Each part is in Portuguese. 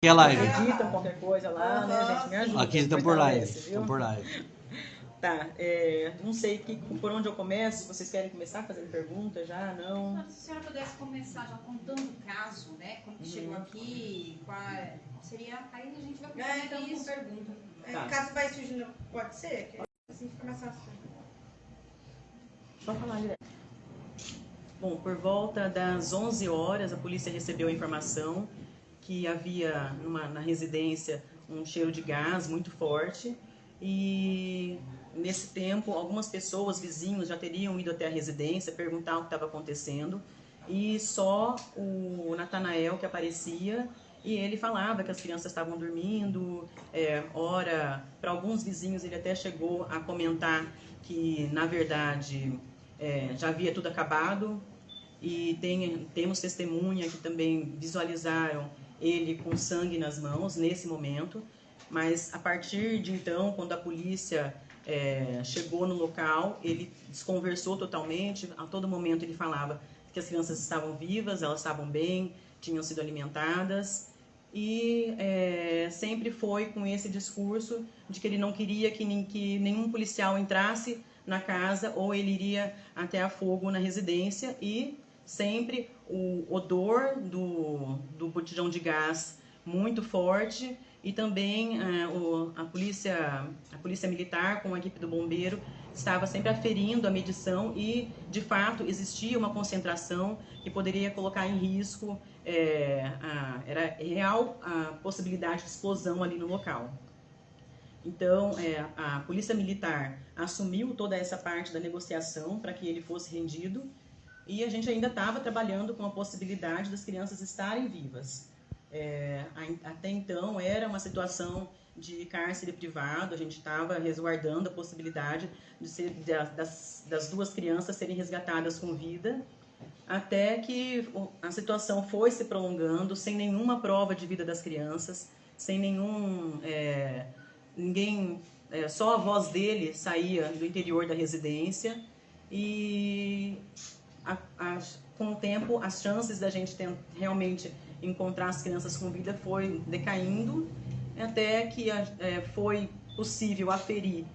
Que é live. Acreditam qualquer coisa lá, né, gente? Me ajuda. Aqui estão por live. Viu? Estão por live. Tá, não sei por onde eu começo. Vocês querem começar fazendo pergunta já? Não? Se a senhora pudesse começar já contando o caso, né? Como que chegou aqui, seria. Aí a gente vai começando com pergunta. Tá. Caso vai surgindo, pode ser? Que assim fica mais fácil. Pode falar direto. Bom, por volta das 11 horas, a polícia recebeu a informação que havia na residência um cheiro de gás muito forte e nesse tempo algumas pessoas, vizinhos, já teriam ido até a residência perguntar o que estava acontecendo e só o Natanael que aparecia e ele falava que as crianças estavam dormindo, ora, para alguns vizinhos ele até chegou a comentar que na verdade já havia tudo acabado e temos testemunha que também visualizaram ele com sangue nas mãos nesse momento, mas a partir de então, quando a polícia chegou no local, ele desconversou totalmente. A todo momento ele falava que as crianças estavam vivas, elas estavam bem, tinham sido alimentadas e sempre foi com esse discurso de que ele não queria que nenhum policial entrasse na casa ou ele iria até a fogo na residência e sempre o odor do botijão de gás muito forte e também a polícia militar com a equipe do bombeiro estava sempre aferindo a medição e de fato existia uma concentração que poderia colocar em risco, era real a possibilidade de explosão ali no local. Então, a polícia militar assumiu toda essa parte da negociação para que ele fosse rendido e a gente ainda estava trabalhando com a possibilidade das crianças estarem vivas. Até então, era uma situação de cárcere privado, a gente estava resguardando a possibilidade das duas crianças serem resgatadas com vida, até que a situação foi se prolongando, sem nenhuma prova de vida das crianças, sem ninguém, só a voz dele saía do interior da residência e com o tempo as chances da gente realmente encontrar as crianças com vida foi decaindo até que foi possível aferir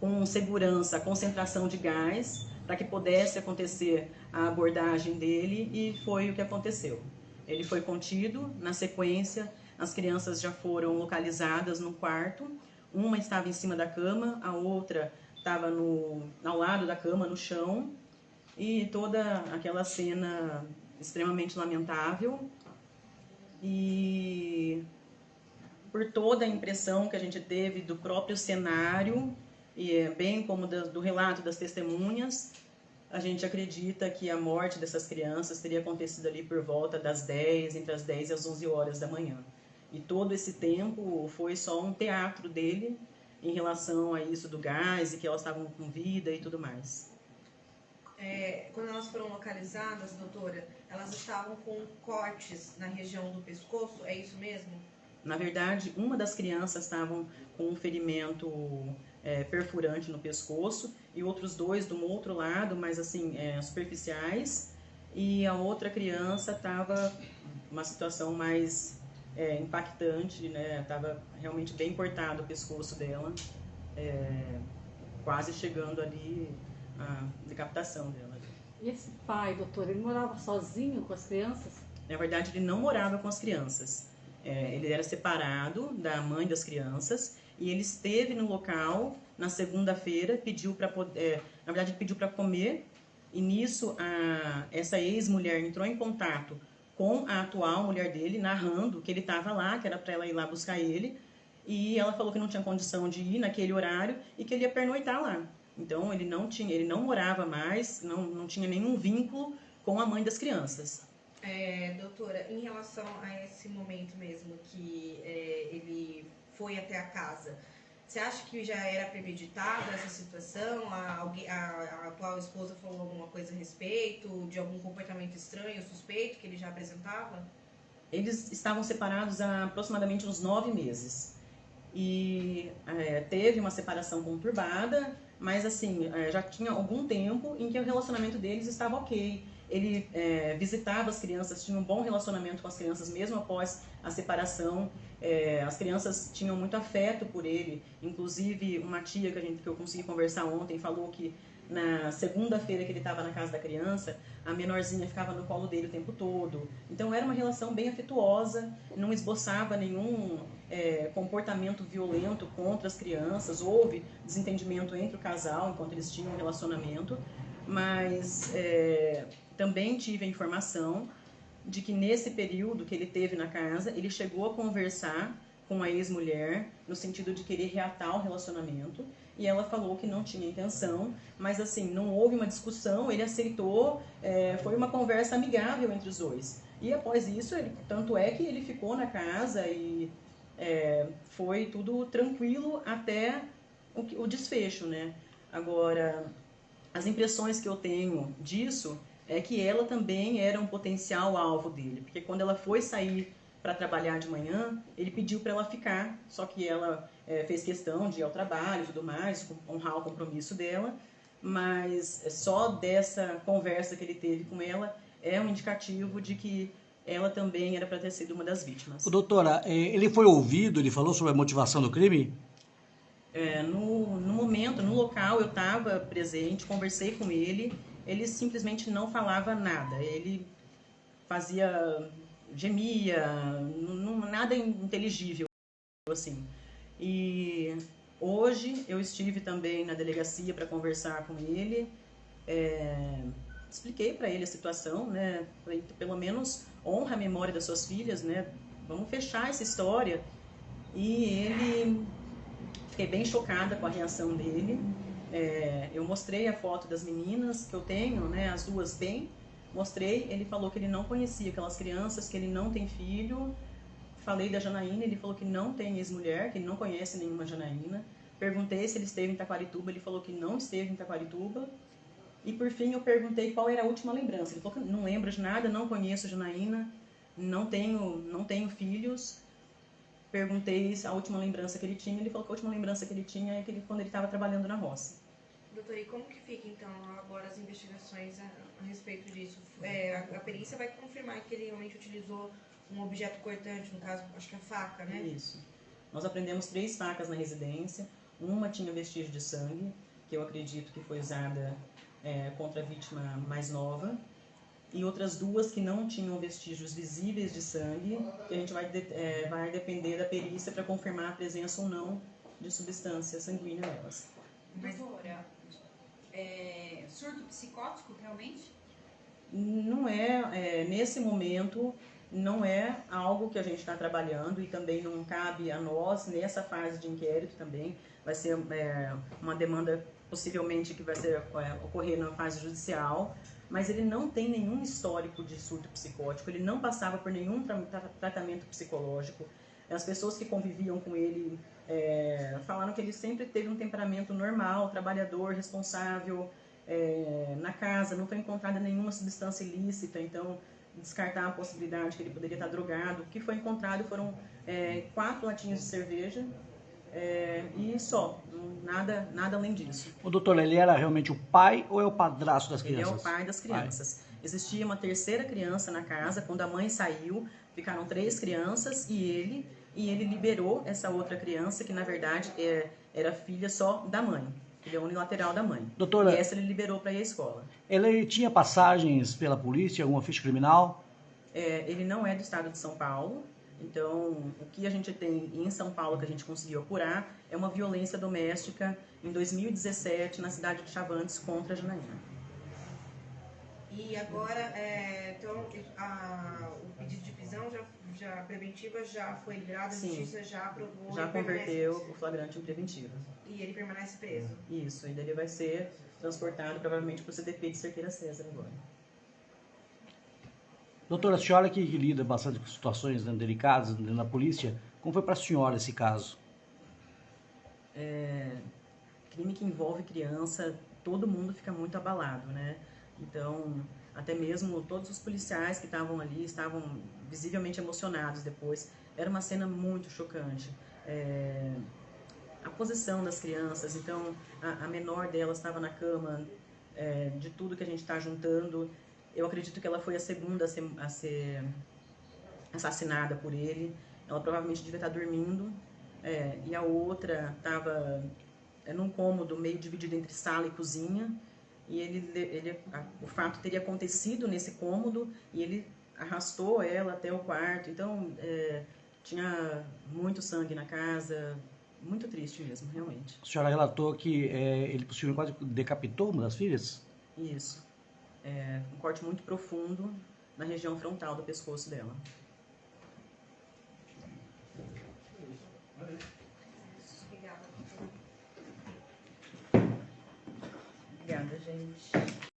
com segurança a concentração de gás para que pudesse acontecer a abordagem dele e foi o que aconteceu. Ele foi contido, na sequência as crianças já foram localizadas no quarto, uma estava em cima da cama, a outra estava ao lado da cama, no chão, e toda aquela cena extremamente lamentável. E por toda a impressão que a gente teve do próprio cenário, e bem como do relato das testemunhas, a gente acredita que a morte dessas crianças teria acontecido ali por volta entre as 10 e as 11 horas da manhã. E todo esse tempo foi só um teatro dele em relação a isso do gás e que elas estavam com vida e tudo mais. Quando elas foram localizadas, doutora, elas estavam com cortes na região do pescoço, é isso mesmo? Na verdade, uma das crianças estavam com um ferimento perfurante no pescoço e outros dois do outro lado, mas assim, superficiais. E a outra criança estava uma situação mais impactante, né? Estava realmente bem cortado o pescoço dela, quase chegando ali a decapitação dela. E esse pai, doutor, ele morava sozinho com as crianças? Na verdade, ele não morava com as crianças. Ele era separado da mãe das crianças e ele esteve no local na segunda-feira, pediu para comer e nisso essa ex-mulher entrou em contato com a atual mulher dele, narrando que ele estava lá, que era para ela ir lá buscar ele, e ela falou que não tinha condição de ir naquele horário e que ele ia pernoitar lá. Então ele não morava mais, não tinha nenhum vínculo com a mãe das crianças. Doutora, em relação a esse momento mesmo que ele foi até a casa, você acha que já era premeditada essa situação? A atual esposa falou alguma coisa a respeito de algum comportamento estranho, suspeito que ele já apresentava? Eles estavam separados há aproximadamente uns 9 meses. E teve uma separação conturbada, mas assim, já tinha algum tempo em que o relacionamento deles estava ok. ele visitava as crianças, tinha um bom relacionamento com as crianças mesmo após a separação. As crianças tinham muito afeto por ele, inclusive uma tia que eu consegui conversar ontem falou que na segunda-feira que ele estava na casa da criança, a menorzinha ficava no colo dele o tempo todo. Então era uma relação bem afetuosa, não esboçava nenhum comportamento violento contra as crianças. Houve desentendimento entre o casal enquanto eles tinham um relacionamento, mas também tive a informação de que nesse período que ele teve na casa, ele chegou a conversar com a ex-mulher no sentido de querer reatar o relacionamento, e ela falou que não tinha intenção, mas assim, não houve uma discussão, ele aceitou, foi uma conversa amigável entre os dois. E após isso, tanto é que ele ficou na casa e foi tudo tranquilo até o desfecho, né? Agora, as impressões que eu tenho disso é que ela também era um potencial alvo dele, porque quando ela foi sair para trabalhar de manhã, ele pediu para ela ficar, só que ela fez questão de ir ao trabalho e tudo mais, honrar o compromisso dela, mas só dessa conversa que ele teve com ela é um indicativo de que ela também era para ter sido uma das vítimas. Doutora, ele foi ouvido, ele falou sobre a motivação do crime? No momento, no local, eu estava presente, conversei com ele simplesmente não falava nada, ele gemia, nada inteligível, assim. E hoje eu estive também na delegacia para conversar com ele, expliquei para ele a situação, né? Falei, pelo menos honra a memória das suas filhas, né? Vamos fechar essa história. E fiquei bem chocada com a reação dele. Eu mostrei a foto das meninas que eu tenho, né? As duas bem. Mostrei, ele falou que ele não conhecia aquelas crianças, que ele não tem filho. Falei da Janaína, ele falou que não tem ex-mulher, que ele não conhece nenhuma Janaína. Perguntei se ele esteve em Taquarituba, ele falou que não esteve em Taquarituba. E por fim eu perguntei qual era a última lembrança. Ele falou que não lembra de nada, não conheço Janaína, não tenho filhos. Perguntei a última lembrança que ele tinha, ele falou que a última lembrança que ele tinha é quando ele estava trabalhando na roça. Doutor, e como que fica, então, agora as investigações a respeito disso? A perícia vai confirmar que ele realmente utilizou um objeto cortante, no caso, acho que a faca, né? Isso. Nós apreendemos 3 facas na residência. Uma tinha vestígio de sangue, que eu acredito que foi usada contra a vítima mais nova. E outras 2 que não tinham vestígios visíveis de sangue, que a gente vai depender da perícia para confirmar a presença ou não de substância sanguínea nelas. Doutora, surto psicótico realmente? Não nesse momento, não é algo que a gente está trabalhando e também não cabe a nós, nessa fase de inquérito também, vai ser uma demanda possivelmente que vai ocorrer na fase judicial, mas ele não tem nenhum histórico de surto psicótico, ele não passava por nenhum tratamento psicológico. As pessoas que conviviam com ele falaram que ele sempre teve um temperamento normal, trabalhador, responsável. Na casa não foi encontrada nenhuma substância ilícita, então descartar a possibilidade que ele poderia estar drogado. O que foi encontrado foram 4 latinhas de cerveja e só, nada além disso. O doutor, ele era realmente o pai ou é o padrasto das crianças? Ele é o pai das crianças. Existia uma terceira criança na casa, quando a mãe saiu, ficaram 3 crianças e ele liberou essa outra criança, que na verdade era filha só da mãe. Ele é unilateral da mãe. Doutora, e essa ele liberou para ir à escola. Ele tinha passagens pela polícia, alguma ficha criminal? Ele não é do estado de São Paulo, então o que a gente tem em São Paulo que a gente conseguiu apurar é uma violência doméstica em 2017 na cidade de Chavantes contra a Janaína. E agora, então, o pedido de prisão já preventiva já foi liberado, a justiça já aprovou. Já converteu o flagrante em preventivo. E ele permanece preso? Isso, e daí ele vai ser transportado provavelmente para o CDP de Cerqueira César agora. Doutora, a senhora que lida bastante com situações delicadas na polícia, como foi para a senhora esse caso? Crime que envolve criança, todo mundo fica muito abalado, né? Então, até mesmo todos os policiais que estavam ali estavam visivelmente emocionados depois. Era uma cena muito chocante. A posição das crianças, então a menor delas estava na cama, de tudo que a gente está juntando, Eu acredito que ela foi a segunda a ser assassinada por ele. Ela provavelmente devia estar dormindo. E a outra estava num cômodo meio dividido entre sala e cozinha. E o fato teria acontecido nesse cômodo e ele arrastou ela até o quarto. Então, tinha muito sangue na casa. Muito triste mesmo, realmente. A senhora relatou que ele possivelmente quase decapitou uma das filhas? Isso. Um corte muito profundo na região frontal do pescoço dela. Obrigada, gente.